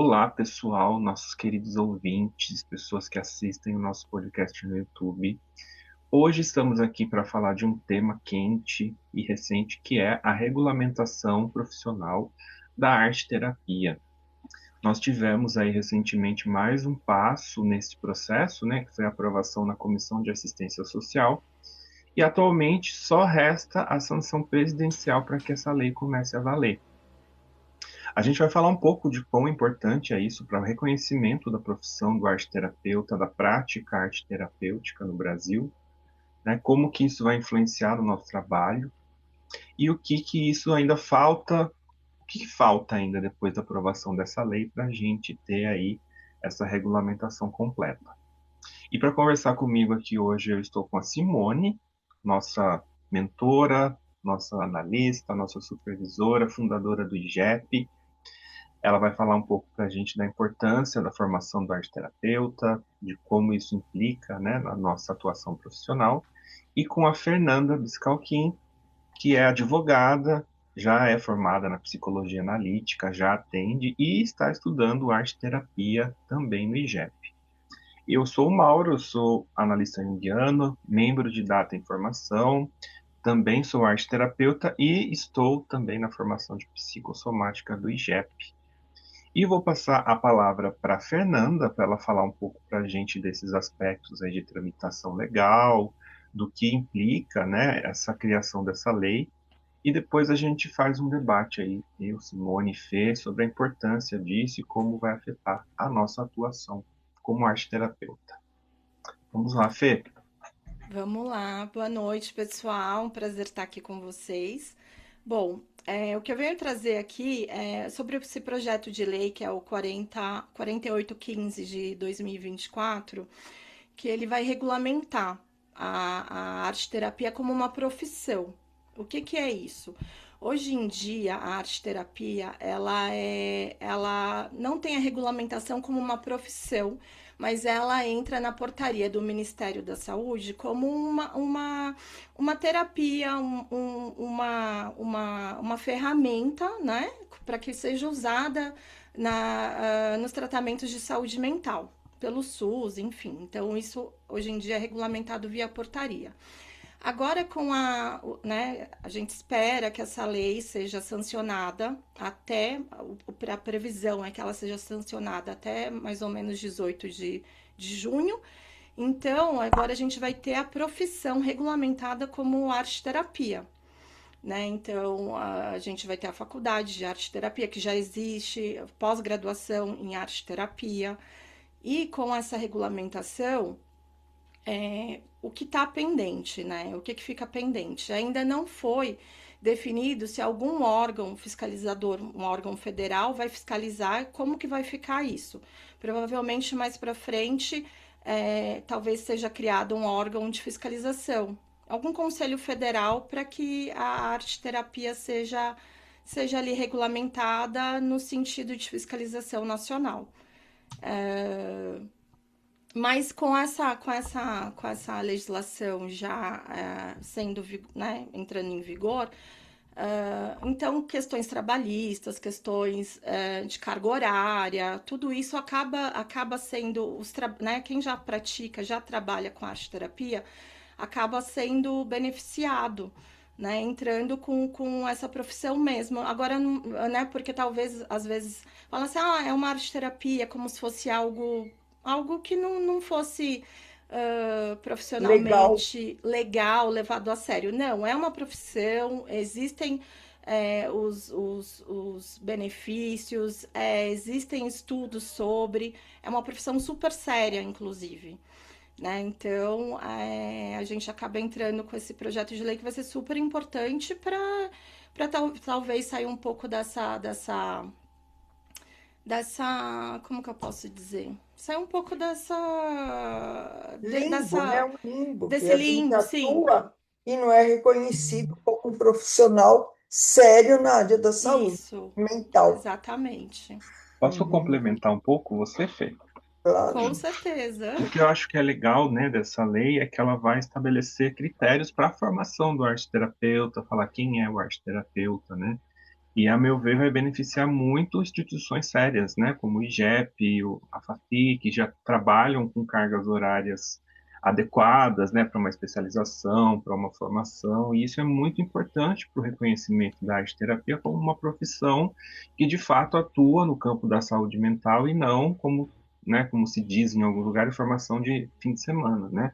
Olá, pessoal, nossos queridos ouvintes, pessoas que assistem o nosso podcast no YouTube. Hoje estamos aqui para falar de um tema quente e recente, que é a regulamentação profissional da arte-terapia. Nós tivemos aí recentemente mais um passo nesse processo, né, que foi a aprovação na Comissão de Assistência Social, e atualmente só resta a sanção presidencial para que essa lei comece a valer. A gente vai falar um pouco de quão importante é isso para o reconhecimento da profissão do arte-terapeuta, da prática arte-terapêutica no Brasil, né? Como que isso vai influenciar no nosso trabalho e o que que isso ainda falta, o que falta ainda depois da aprovação dessa lei para a gente ter aí essa regulamentação completa. E para conversar comigo aqui hoje eu estou com a Simone, nossa mentora, nossa analista, nossa supervisora, fundadora do IGEP. Ela vai falar um pouco para a gente da importância da formação do arte-terapeuta, de como isso implica, né, na nossa atuação profissional, e com a Fernanda Biscalquim, que é advogada, já é formada na psicologia analítica, já atende e está estudando arte-terapia também no IGEP. Eu sou o Mauro, sou analista junguiano, membro de Data Informação, também sou arte-terapeuta e estou também na formação de psicossomática do IGEP. E vou passar a palavra para a Fernanda, para ela falar um pouco para a gente desses aspectos aí de tramitação legal, do que implica, né, essa criação dessa lei, e depois a gente faz um debate aí, eu, Simone e Fê, sobre a importância disso e como vai afetar a nossa atuação como arte-terapeuta. Vamos lá, Fê? Vamos lá, boa noite, pessoal. Um prazer estar aqui com vocês. Bom, o que eu venho trazer aqui é sobre esse projeto de lei que é o 4815 de 2024, que ele vai regulamentar a arte-terapia como uma profissão. O que que é isso? Hoje em dia, a arte-terapia, ela não tem a regulamentação como uma profissão, mas ela entra na portaria do Ministério da Saúde como uma terapia, uma ferramenta, né, para que seja usada nos tratamentos de saúde mental, pelo SUS, enfim. Então, isso hoje em dia é regulamentado via portaria. Agora, né, a gente espera que essa lei seja sancionada a previsão é que ela seja sancionada até mais ou menos 18 de junho. Então, agora a gente vai ter a profissão regulamentada como arte-terapia. Né? Então, a gente vai ter a faculdade de arte-terapia, que já existe, pós-graduação em arte-terapia. E com essa regulamentação, o que está pendente, né? O que, que fica pendente? Ainda não foi definido se algum órgão fiscalizador, um órgão federal, vai fiscalizar como que vai ficar isso. Provavelmente mais para frente, talvez seja criado um órgão de fiscalização, algum conselho federal para que a arte-terapia seja ali regulamentada no sentido de fiscalização nacional. Mas com essa legislação já sendo, né, entrando em vigor, então questões trabalhistas, questões de carga horária, tudo isso acaba sendo, né, quem já pratica, já trabalha com arte terapia, acaba sendo beneficiado. Né, entrando com essa profissão mesmo. Agora, né, porque talvez, às vezes, fala assim, é uma arte terapia, como se fosse algo que não fosse Legal. profissionalmente legal, levado a sério. Não, é uma profissão, existem os benefícios, existem estudos sobre, é uma profissão super séria, inclusive. Né? Então, a gente acaba entrando com esse projeto de lei que vai ser super importante para talvez sair um pouco dessa, como que eu posso dizer? Sai um pouco Limbo, né? Um limbo que desse a gente limbo, sim, atua e não é reconhecido como um profissional sério na área da saúde isso, mental. exatamente, Posso Uhum, complementar um pouco você, Fê? com claro. certeza, O que eu acho que é legal, né, dessa lei é que ela vai estabelecer critérios para a formação do arte-terapeuta, falar quem é o arte-terapeuta, né? E, a meu ver, vai beneficiar muito instituições sérias, né, como o IGEP, a FAFI, que já trabalham com cargas horárias adequadas, né, para uma especialização, para uma formação, e isso é muito importante para o reconhecimento da arte-terapia como uma profissão que, de fato, atua no campo da saúde mental e não como, né, como se diz em algum lugar, formação de fim de semana, né?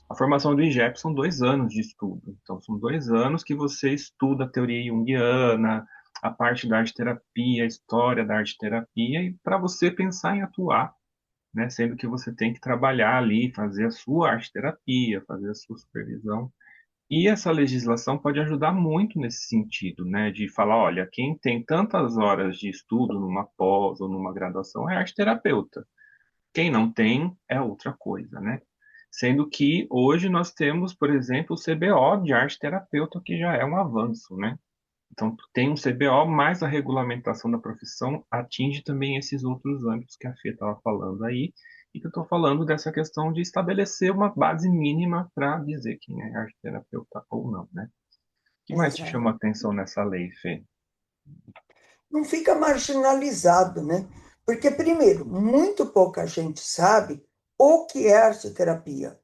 A formação do IGEP são 2 anos de estudo. Então, são 2 anos que você estuda a teoria junguiana, a parte da arte-terapia, a história da arte-terapia, e para você pensar em atuar, né? Sendo que você tem que trabalhar ali, fazer a sua arte-terapia, fazer a sua supervisão. E essa legislação pode ajudar muito nesse sentido, né? De falar, olha, quem tem tantas horas de estudo numa pós ou numa graduação é arte-terapeuta. Quem não tem é outra coisa, né? Sendo que hoje nós temos, por exemplo, o CBO de arte terapeuta, que já é um avanço, né? Então, tem um CBO, mas a regulamentação da profissão atinge também esses outros âmbitos que a Fê estava falando aí, e que eu estou falando dessa questão de estabelecer uma base mínima para dizer quem é arte terapeuta ou não, né? O que mais te Exato. chama a atenção nessa lei, Fê? Não fica marginalizado, né? Porque, primeiro, muito pouca gente sabe o que é arte-terapia,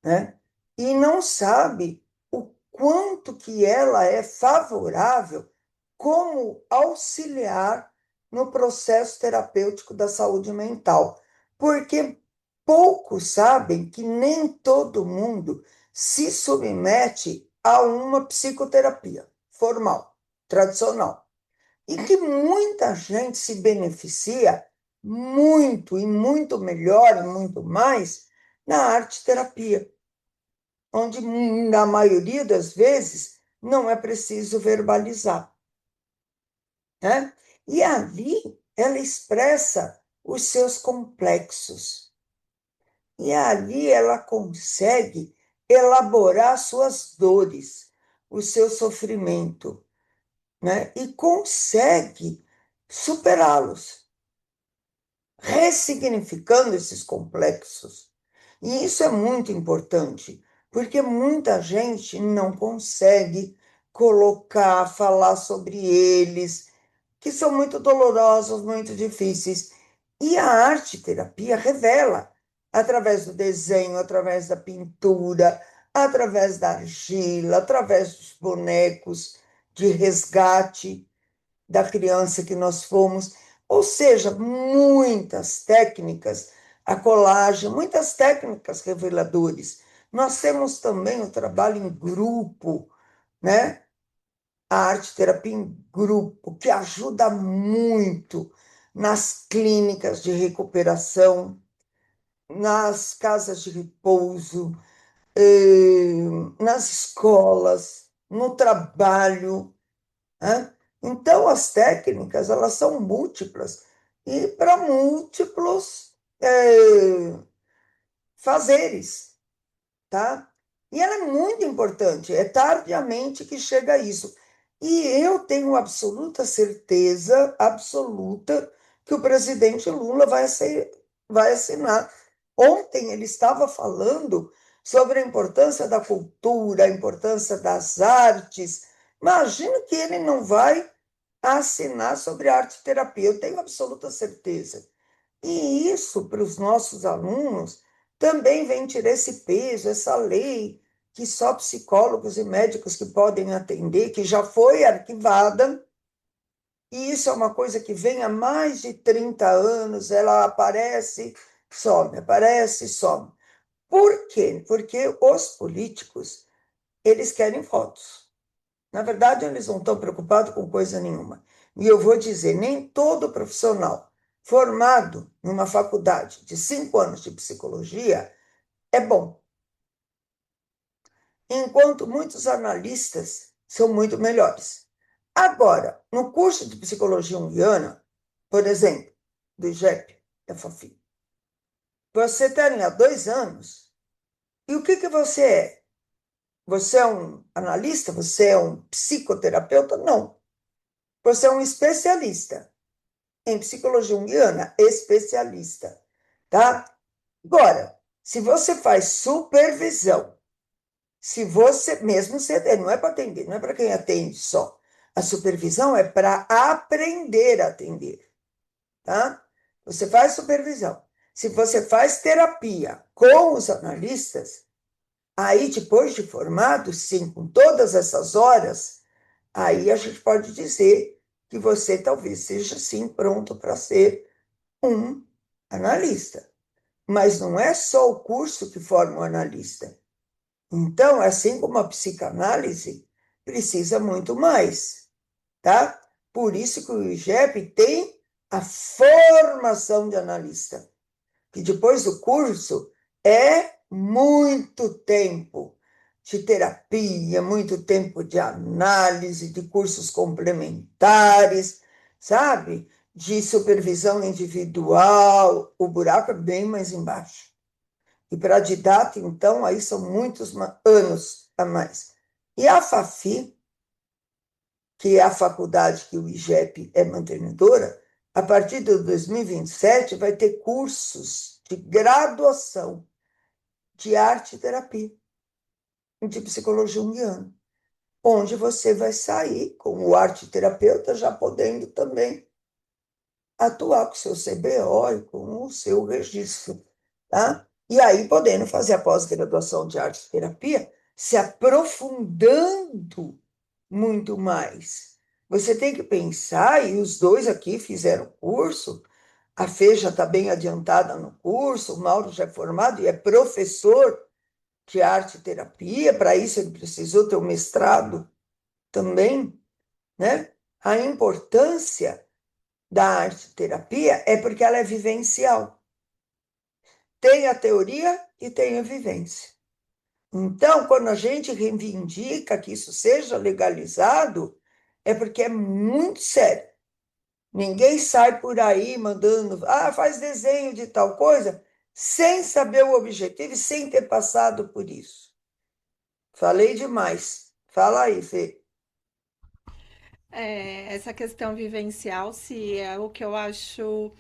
né? E não sabe o quanto que ela é favorável como auxiliar no processo terapêutico da saúde mental. Porque poucos sabem que nem todo mundo se submete a uma psicoterapia formal, tradicional. E que muita gente se beneficia muito e muito melhor e muito mais na arte-terapia, onde, na maioria das vezes, não é preciso verbalizar, né? E ali ela expressa os seus complexos. E ali ela consegue elaborar suas dores, o seu sofrimento, né? E consegue superá-los, ressignificando esses complexos. E isso é muito importante, porque muita gente não consegue colocar, falar sobre eles, que são muito dolorosos, muito difíceis. E a arte-terapia revela, através do desenho, através da pintura, através da argila, através dos bonecos de resgate da criança que nós fomos, ou seja, muitas técnicas, a colagem, muitas técnicas reveladores. Nós temos também o trabalho em grupo, né? A arte-terapia em grupo, que ajuda muito nas clínicas de recuperação, nas casas de repouso, nas escolas, no trabalho, né? Então, as técnicas, elas são múltiplas e para múltiplos fazeres, tá? E ela é muito importante, é tardiamente que chega a isso. E eu tenho absoluta certeza, absoluta, que o presidente Lula vai assinar. Ontem ele estava falando sobre a importância da cultura, a importância das artes. Imagino que ele não vai assinar sobre arte e terapia, eu tenho absoluta certeza. E isso, para os nossos alunos, também vem tirar esse peso, essa lei que só psicólogos e médicos que podem atender, que já foi arquivada, e isso é uma coisa que vem há mais de 30 anos, ela aparece, some. Por quê? Porque os políticos, eles querem votos. Na verdade, eles não estão preocupados com coisa nenhuma. E eu vou dizer, nem todo profissional formado numa faculdade de 5 anos de psicologia é bom, enquanto muitos analistas são muito melhores. Agora, no curso de psicologia junguiana, por exemplo, do IGEP, da FAFI, você tem há 2 anos, e o que você é? Você é um analista? Você é um psicoterapeuta? Não. Você é um especialista em psicologia junguiana, especialista, tá? Agora, se você faz supervisão, se você, mesmo CD, não é para atender, não é para quem atende só, A supervisão é para aprender a atender, tá? Você faz supervisão. Se você faz terapia com os analistas, aí depois de formado, sim, com todas essas horas, aí a gente pode dizer que você talvez seja, sim, pronto para ser um analista. Mas não é só o curso que forma um analista. Então, assim como a psicanálise, precisa muito mais, tá? Por isso que o IGEP tem a formação de analista, que depois do curso é muito tempo de terapia, muito tempo de análise, de cursos complementares, sabe? De supervisão individual, o buraco é bem mais embaixo. E para didata, então, aí são muitos anos a mais. E a FAFI, que é a faculdade que o IGEP é mantenedora, a partir de 2027 vai ter cursos de graduação de arte e terapia, de psicologia junguiana, onde você vai sair como arte terapeuta já podendo também atuar com o seu CBO e com o seu registro, tá? E aí podendo fazer a pós-graduação de arte terapia, se aprofundando muito mais. Você tem que pensar, e os dois aqui fizeram curso, a Fê já está bem adiantada no curso, o Mauro já é formado e é professor de arte terapia, para isso ele precisou ter um mestrado também, né? A importância da arte terapia é porque ela é vivencial. Tem a teoria e tem a vivência. Então, quando a gente reivindica que isso seja legalizado, é porque é muito sério. Ninguém sai por aí mandando, faz desenho de tal coisa, sem saber o objetivo e sem ter passado por isso. Falei demais. Fala aí, Fê. Essa questão vivencial, se é o que eu acho.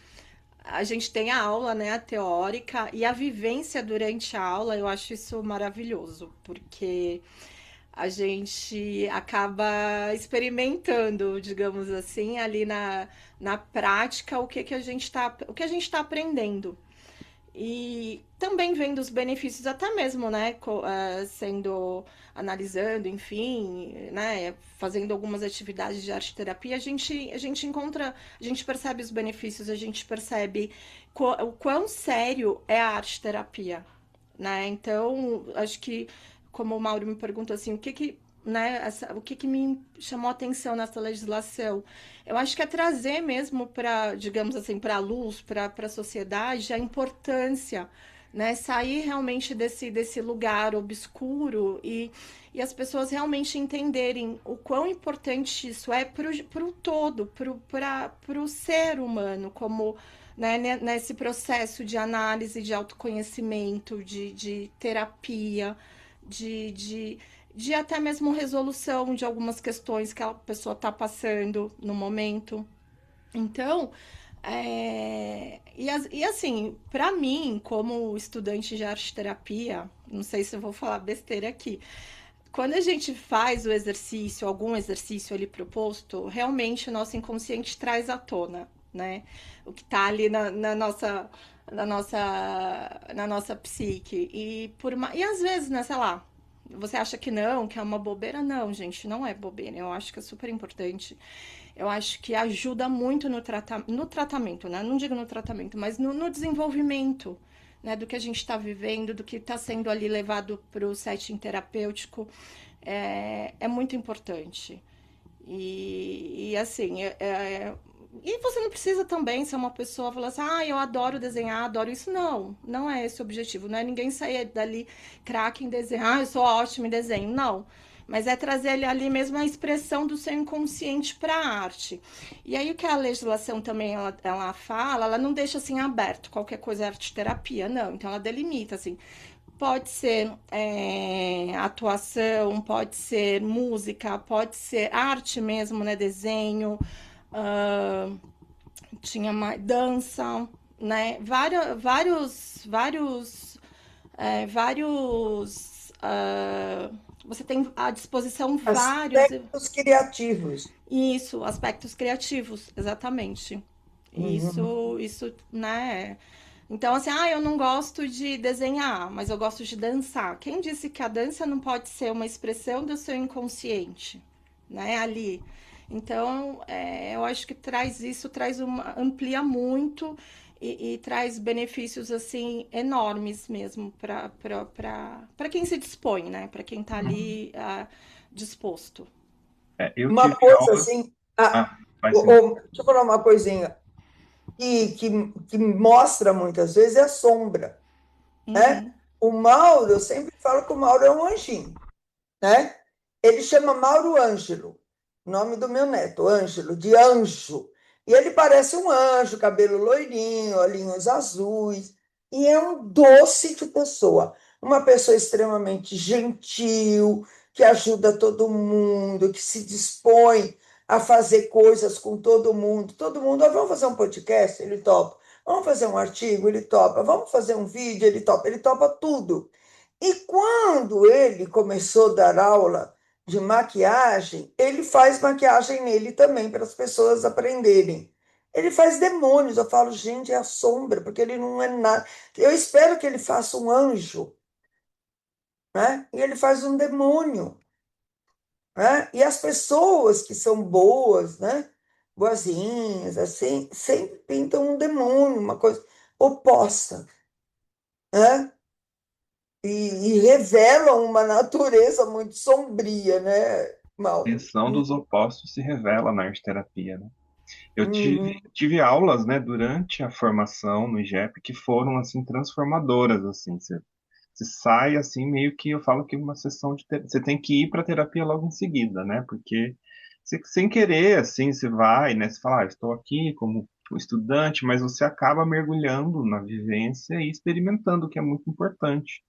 A gente tem a aula, né, a teórica, e a vivência durante a aula, eu acho isso maravilhoso, porque a gente acaba experimentando, digamos assim, ali na prática o que a gente tá aprendendo. E também vendo os benefícios, até mesmo, né, sendo, analisando, enfim, né, fazendo algumas atividades de arte terapia, a gente encontra, a gente percebe os benefícios, a gente percebe o quão sério é a arte terapia, né? Então, acho que, como o Mauro me perguntou assim, né, o que me chamou a atenção nessa legislação? Eu acho que é trazer mesmo para, digamos assim, para a luz, para a sociedade, a importância, né? Sair realmente desse lugar obscuro e as pessoas realmente entenderem o quão importante isso é para o todo, para o ser humano, como, né, nesse processo de análise, de autoconhecimento, de terapia, de até mesmo resolução de algumas questões que a pessoa está passando no momento. Então, e assim, para mim, como estudante de arte terapia, não sei se eu vou falar besteira aqui, quando a gente faz o exercício, algum exercício ali proposto, realmente o nosso inconsciente traz à tona, né? O que está ali na nossa psique. E às vezes, né, sei lá, você acha que não, que é uma bobeira? Não, gente, não é bobeira. Eu acho que é super importante. Eu acho que ajuda muito no tratamento, né? Não digo no tratamento, mas no desenvolvimento, né? Do que a gente está vivendo, do que está sendo ali levado para o setting terapêutico. É muito importante. E assim, e você não precisa também ser uma pessoa falar assim, eu adoro desenhar, adoro isso. Não, não é esse o objetivo. Não é ninguém sair dali craque em desenhar, eu sou ótima em desenho. Não. Mas é trazer ali mesmo a expressão do seu inconsciente para a arte. E aí o que a legislação também ela fala, ela não deixa assim aberto, qualquer coisa é arte terapia, não. Então ela delimita assim, pode ser atuação, pode ser música, pode ser arte mesmo, né? Desenho, uh, tinha mais dança, né? Vários. Você tem à disposição vários. Aspectos criativos. Isso, aspectos criativos, exatamente. Uhum. Isso, né? Então, assim, eu não gosto de desenhar, mas eu gosto de dançar. Quem disse que a dança não pode ser uma expressão do seu inconsciente, né? Ali. Então, eu acho que traz isso, amplia muito e traz benefícios assim enormes mesmo para quem se dispõe, né? Para quem está Uhum. ali disposto. Eu Uma tive coisa aulas. assim, Vai ser. deixa eu falar uma coisinha que mostra muitas vezes é a sombra, né? Uhum. O Mauro, eu sempre falo que o Mauro é um anjinho, né? Ele chama Mauro Ângelo, nome do meu neto, Ângelo, de anjo. E ele parece um anjo, cabelo loirinho, olhinhos azuis, e é um doce de pessoa. Uma pessoa extremamente gentil, que ajuda todo mundo, que se dispõe a fazer coisas com todo mundo. Todo mundo, vamos fazer um podcast? Ele topa. Vamos fazer um artigo? Ele topa. Vamos fazer um vídeo? Ele topa tudo. E quando ele começou a dar aula de maquiagem, ele faz maquiagem nele também, para as pessoas aprenderem. Ele faz demônios. Eu falo, gente, é a sombra, porque ele não é nada. Eu espero que ele faça um anjo, né? E ele faz um demônio, né? E as pessoas que são boas, né? Boazinhas, assim, sempre pintam um demônio, uma coisa oposta, né? E revelam uma natureza muito sombria, né, Mauro? Tensão dos opostos se revela na arte terapia, né? Eu Uhum. tive aulas, né, durante a formação no IGEP que foram assim transformadoras, assim. Você sai assim meio que eu falo que uma sessão de você tem que ir para terapia logo em seguida, né? Porque sem querer assim você vai, né? Você fala, estou aqui como estudante, mas você acaba mergulhando na vivência e experimentando, o que é muito importante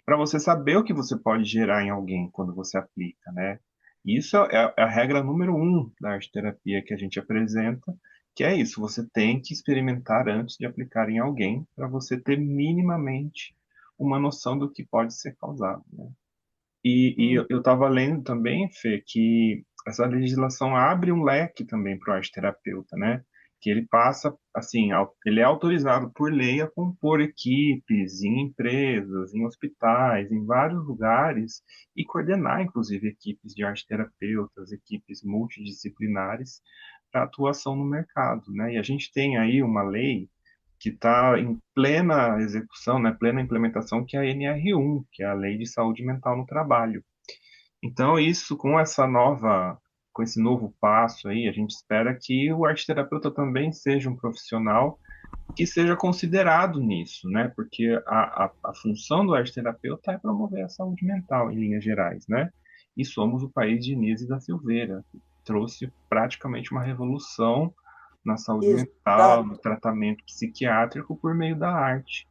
para você saber o que você pode gerar em alguém quando você aplica, né? Isso é a regra número um da arte terapia que a gente apresenta, que é isso, você tem que experimentar antes de aplicar em alguém para você ter minimamente uma noção do que pode ser causado, né? E Uhum. eu estava lendo também, Fê, que essa legislação abre um leque também para o arte terapeuta, né? Que ele passa, assim, ele é autorizado por lei a compor equipes em empresas, em hospitais, em vários lugares e coordenar, inclusive, equipes de arte terapeutas, equipes multidisciplinares para atuação no mercado, né? E a gente tem aí uma lei que está em plena execução, né, plena implementação, que é a NR1, que é a Lei de Saúde Mental no Trabalho. Então, isso, com esse novo passo aí, a gente espera que o arteterapeuta também seja um profissional que seja considerado nisso, né? Porque a função do arteterapeuta é promover a saúde mental, em linhas gerais, né? E somos o país de Inês e da Silveira, que trouxe praticamente uma revolução na saúde mental, no Exato. tratamento psiquiátrico por meio da arte.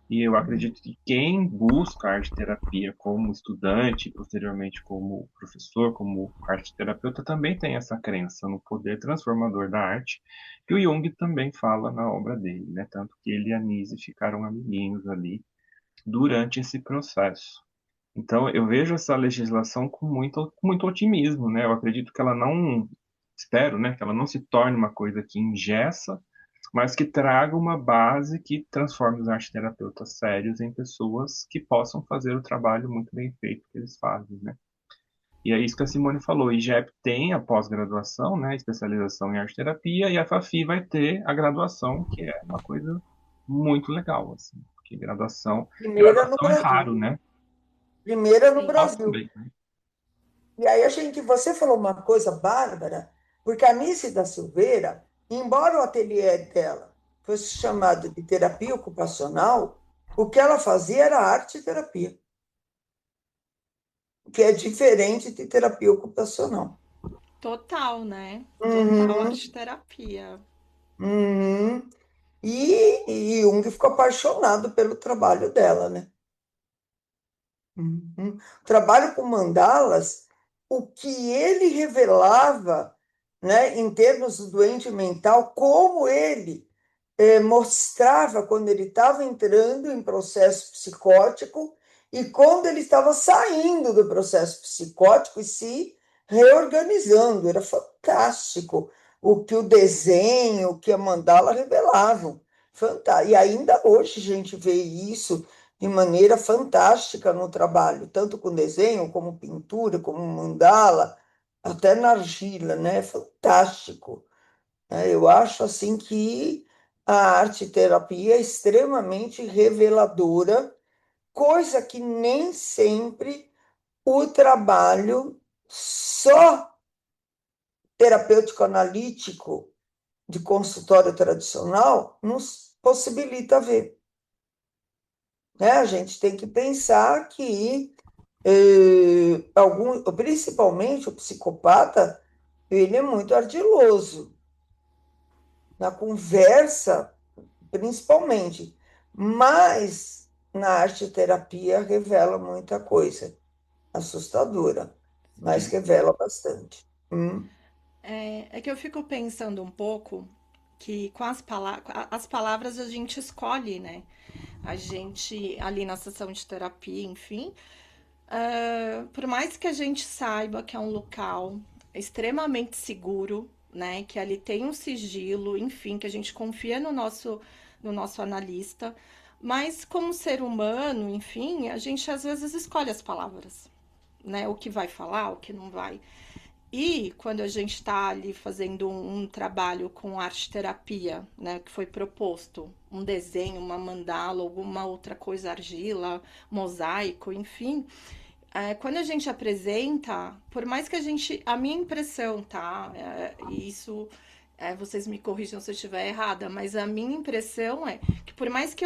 E eu acredito que quem busca arte terapia como estudante, posteriormente como professor, como arte terapeuta, também tem essa crença no poder transformador da arte, que o Jung também fala na obra dele, né? Tanto que ele e a Nise ficaram amiguinhos ali durante esse processo. Então, eu vejo essa legislação com muito otimismo, né? Eu acredito que ela não, espero, né, que ela não se torne uma coisa que engessa, mas que traga uma base que transforme os arteterapeutas sérios em pessoas que possam fazer o trabalho muito bem feito que eles fazem, né? E é isso que a Simone falou. O IGEP tem a pós-graduação, né, especialização em arte-terapia, e a FAFI vai ter a graduação, que é uma coisa muito legal, assim, porque Primeira no graduação é Brasil. raro, né? Primeira no Sim. Nós Brasil. também, né? E aí você falou uma coisa bárbara, porque a Nice da Silveira, embora o ateliê dela fosse chamado de terapia ocupacional, o que ela fazia era arte e terapia, que é diferente de terapia ocupacional. Total, né? Total Uhum, arte terapia. uhum. E Jung ficou apaixonado pelo trabalho dela, né? Uhum. O trabalho com mandalas, o que ele revelava, né, em termos do doente mental, como ele mostrava quando ele estava entrando em processo psicótico e quando ele estava saindo do processo psicótico e se reorganizando. Era fantástico o que o desenho, o que a mandala revelavam. E ainda hoje a gente vê isso de maneira fantástica no trabalho, tanto com desenho, como pintura, como mandala, até na argila, né? Fantástico. Eu acho assim que a arte terapia é extremamente reveladora, coisa que nem sempre o trabalho só terapêutico analítico de consultório tradicional nos possibilita ver, né? A gente tem que pensar que principalmente o psicopata, ele é muito ardiloso na conversa, principalmente, mas na arte terapia revela muita coisa assustadora, mas Sim. revela bastante. É que eu fico pensando um pouco que com as palavras a gente escolhe, né? A gente, ali na sessão de terapia, enfim, por mais que a gente saiba que é um local extremamente seguro, né? Que ali tem um sigilo, enfim, que a gente confia no nosso analista, mas como ser humano, enfim, a gente às vezes escolhe as palavras, né? O que vai falar, o que não vai. E quando a gente está ali fazendo um trabalho com arte terapia, né, que foi proposto, um desenho, uma mandala, alguma outra coisa, argila, mosaico, enfim, quando a gente apresenta, por mais que a gente, a minha impressão, tá, e isso vocês me corrijam se eu estiver errada, mas a minha impressão é que por mais que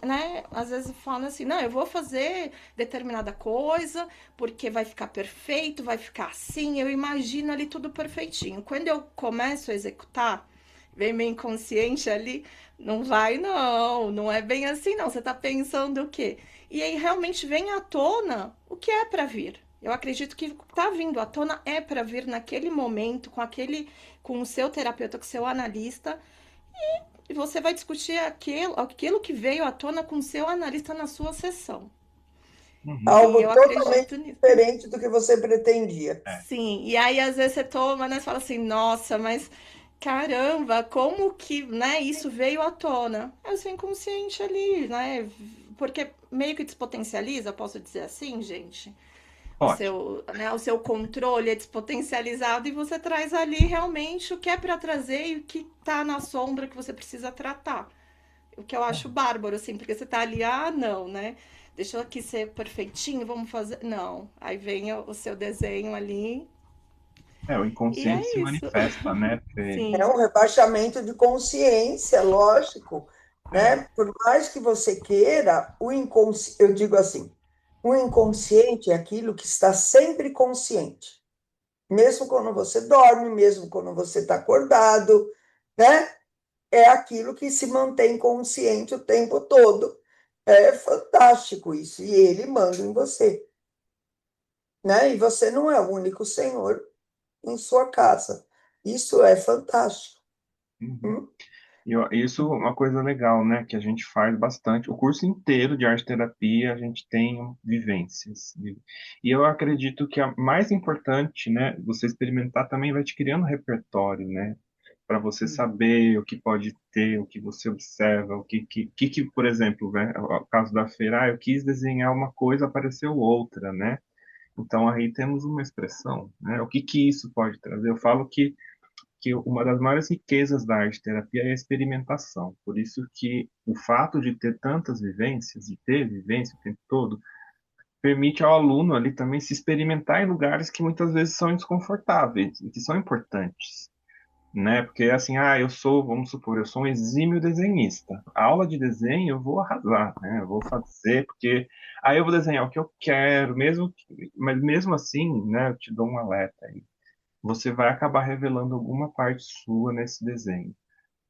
né, às vezes falo assim, não, eu vou fazer determinada coisa, porque vai ficar perfeito, vai ficar assim, eu imagino ali tudo perfeitinho. Quando eu começo a executar, vem meu inconsciente ali, não vai não, não é bem assim não, você tá pensando o quê? E aí realmente vem à tona o que é para vir. Eu acredito que está vindo à tona é para vir naquele momento, com o seu terapeuta, com o seu analista, e você vai discutir aquilo que veio à tona com o seu analista na sua sessão. Uhum. E Algo eu totalmente acredito nisso. diferente do que você pretendia. É. Sim, e aí às vezes você toma, né, e fala assim, nossa, mas caramba, como que, né, isso veio à tona? É o seu inconsciente ali, né? Porque meio que despotencializa, posso dizer assim, gente? Pode. O seu controle é despotencializado e você traz ali realmente o que é para trazer e o que tá na sombra que você precisa tratar. O que eu acho bárbaro, assim, porque você tá ali, ah, não, né? Deixa eu aqui ser perfeitinho, vamos fazer. Não. Aí vem o seu desenho ali. O E inconsciente se é isso. manifesta, né, Fê? É Sim, um rebaixamento de consciência, lógico, É. né? Por mais que você queira, eu digo assim, o inconsciente é aquilo que está sempre consciente, mesmo quando você dorme, mesmo quando você está acordado, né? É aquilo que se mantém consciente o tempo todo. É fantástico isso, e ele manda em você, né? E você não é o único senhor em sua casa. Isso é fantástico. Uhum. Hum? Isso é uma coisa legal, né, que a gente faz bastante. O curso inteiro de arte terapia a gente tem vivências. E eu acredito que a mais importante, né, você experimentar também vai te criando repertório, né, para você saber o que pode ter, o que você observa, por exemplo, né, o caso da feira, eu quis desenhar uma coisa, apareceu outra, né? Então aí temos uma expressão, né? O que isso pode trazer? Eu falo que uma das maiores riquezas da arte terapia é a experimentação. Por isso que o fato de ter tantas vivências, de ter vivência o tempo todo, permite ao aluno ali também se experimentar em lugares que muitas vezes são desconfortáveis e que são importantes, né? Porque assim, eu sou, vamos supor, eu sou um exímio desenhista. A aula de desenho eu vou arrasar, né? Eu vou fazer porque aí eu vou desenhar o que eu quero, mas mesmo assim, né, eu te dou um alerta aí, você vai acabar revelando alguma parte sua nesse desenho.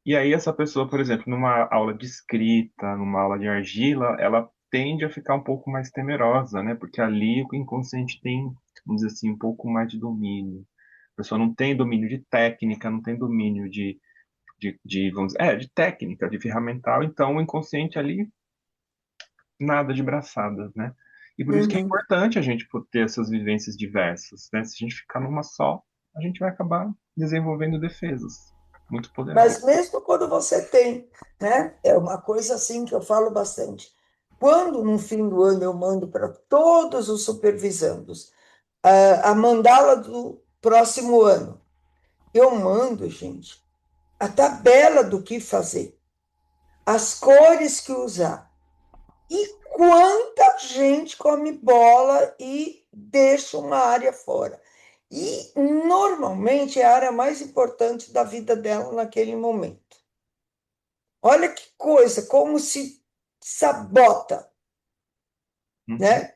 E aí essa pessoa, por exemplo, numa aula de escrita, numa aula de argila, ela tende a ficar um pouco mais temerosa, né? Porque ali o inconsciente tem, vamos dizer assim, um pouco mais de domínio. A pessoa não tem domínio de técnica, não tem domínio vamos dizer, de técnica, de ferramental, então o inconsciente ali, nada de braçadas, né? E por isso que é Uhum. importante a gente ter essas vivências diversas, né? Se a gente ficar numa só, a gente vai acabar desenvolvendo defesas muito poderosas. Mas mesmo quando você tem, né? É uma coisa assim que eu falo bastante. Quando no fim do ano eu mando para todos os supervisandos a mandala do próximo ano, eu mando, gente, a tabela do que fazer, as cores que usar. E quanta gente come bola e deixa uma área fora. E normalmente é a área mais importante da vida dela naquele momento. Olha que coisa, como se sabota, Uhum. né?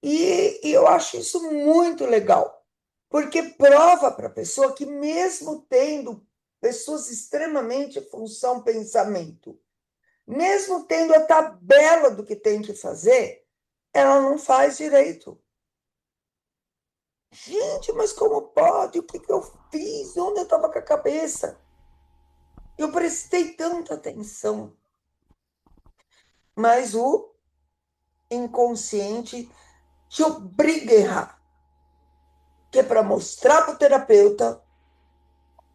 E eu acho isso muito legal, porque prova para a pessoa que, mesmo tendo pessoas extremamente função pensamento, mesmo tendo a tabela do que tem que fazer, ela não faz direito. Gente, mas como pode? O que que eu fiz? Onde eu estava com a cabeça? Eu prestei tanta atenção, mas o inconsciente te obriga a errar, que é para mostrar para o terapeuta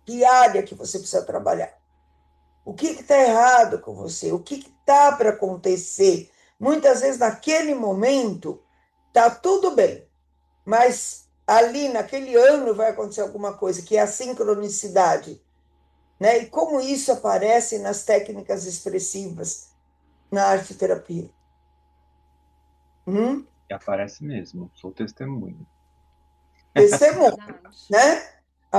que área que você precisa trabalhar. O que está errado com você? O que está para acontecer? Muitas vezes, naquele momento, está tudo bem, mas ali, naquele ano, vai acontecer alguma coisa, que é a sincronicidade, né? E como isso aparece nas técnicas expressivas, na arte terapia. Hum? E aparece mesmo, sou testemunho. Testemunho, Verdade. né?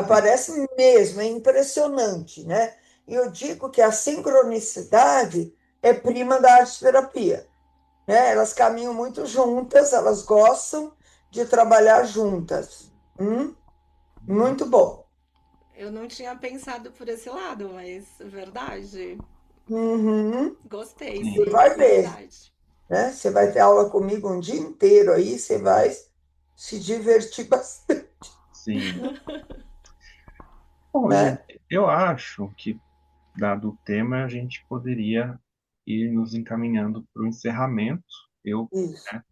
Sim. Aparece mesmo, é impressionante, né? E eu digo que a sincronicidade é prima da arte terapia, né? Elas caminham muito juntas, elas gostam de trabalhar juntas. Muito bom. Eu não tinha pensado por esse lado, mas verdade. Uhum. Gostei, Você Sim, sim, vai ver, verdade. né? Você vai ter aula comigo um dia inteiro aí, você vai se divertir bastante, sim. Bom, né? gente, eu acho que, dado o tema, a gente poderia ir nos encaminhando para o encerramento. Eu, Isso. né,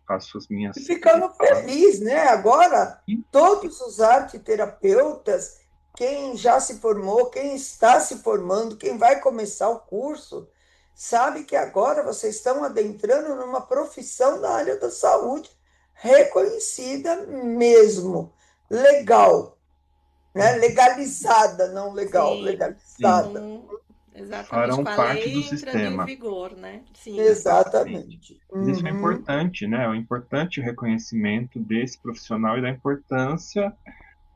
faço as E minhas ficando palavras. feliz, né? Agora, E todos os arteterapeutas, quem já se formou, quem está se formando, quem vai começar o curso, sabe que agora vocês estão adentrando numa profissão da área da saúde, reconhecida mesmo, legal, né? Legalizada, não legal, Sim, sim, legalizada. com exatamente farão com a parte do lei entrando em sistema. vigor, né? Sim, Exatamente. Exatamente. Mas isso é Uhum, importante, né? É importante o reconhecimento desse profissional e da importância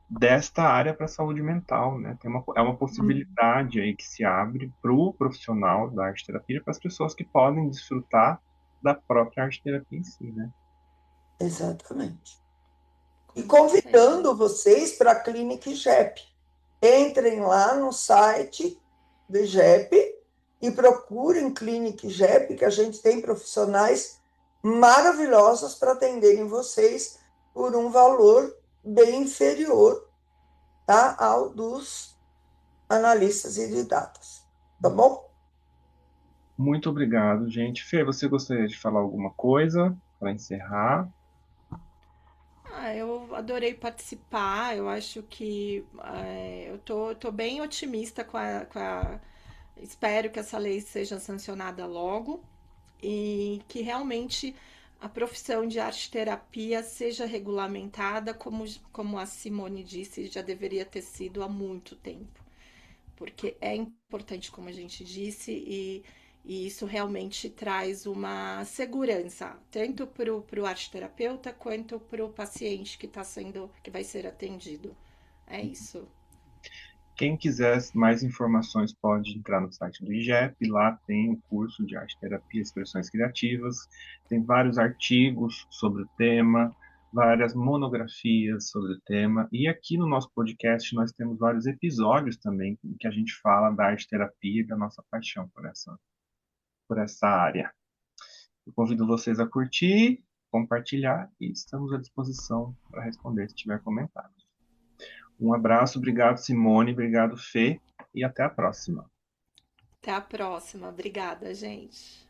desta área para a saúde mental, né? É uma uhum, possibilidade aí que se abre para o profissional da arte terapia, para as pessoas que podem desfrutar da própria arte terapia em si, né? exatamente. E com certeza. convidando vocês para a Clínica IGEP. Entrem lá no site do IGEP e procurem Clínica IGEP, que a gente tem profissionais maravilhosos para atenderem vocês por um valor bem inferior, tá, ao dos analistas e de datas. Tá bom? Muito obrigado, gente. Fê, você gostaria de falar alguma coisa para encerrar? Ah, eu adorei participar. Eu acho que eu tô bem otimista espero que essa lei seja sancionada logo e que realmente a profissão de arte terapia seja regulamentada, como a Simone disse, já deveria ter sido há muito tempo. Porque é importante, como a gente disse, e isso realmente traz uma segurança, tanto para o arte terapeuta quanto para o paciente que vai ser atendido. É isso. Quem quiser mais informações pode entrar no site do IGEP, lá tem o curso de arte terapia e expressões criativas, tem vários artigos sobre o tema, várias monografias sobre o tema, e aqui no nosso podcast nós temos vários episódios também em que a gente fala da arte terapia e da nossa paixão por essa área. Eu convido vocês a curtir, compartilhar e estamos à disposição para responder se tiver comentários. Um abraço, obrigado Simone, obrigado Fê e até a próxima. Até a próxima. Obrigada, gente.